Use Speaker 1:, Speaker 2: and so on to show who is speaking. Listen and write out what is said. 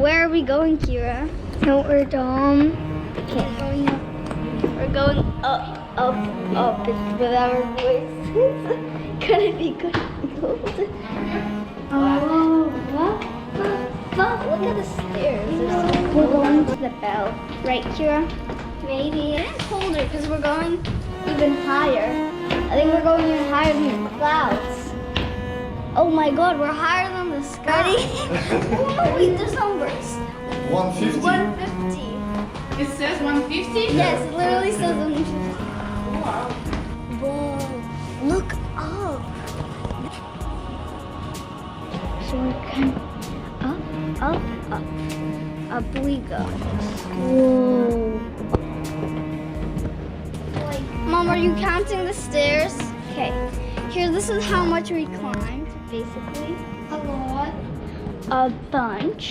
Speaker 1: Where are we going, Kira?
Speaker 2: Notre-Dame.
Speaker 1: Okay. We're going up. It's with our voices. Gonna be good.
Speaker 2: Oh,
Speaker 1: Look at the stairs. We're going to the bell. Right, Kira? Maybe. It's colder because we're going even higher. I think we're going even higher than the clouds. Oh my god, we're higher than the sky. Oh, wait, there's numbers.
Speaker 3: 150.
Speaker 1: 150.
Speaker 4: It says 150?
Speaker 1: Yes, it literally says 150.
Speaker 4: Wow.
Speaker 1: Whoa, look up. So we're kind of up we go. Whoa. Mom, are you counting the stairs? Okay, here, this is how much we climbed, basically.
Speaker 2: a lot.
Speaker 1: A bunch.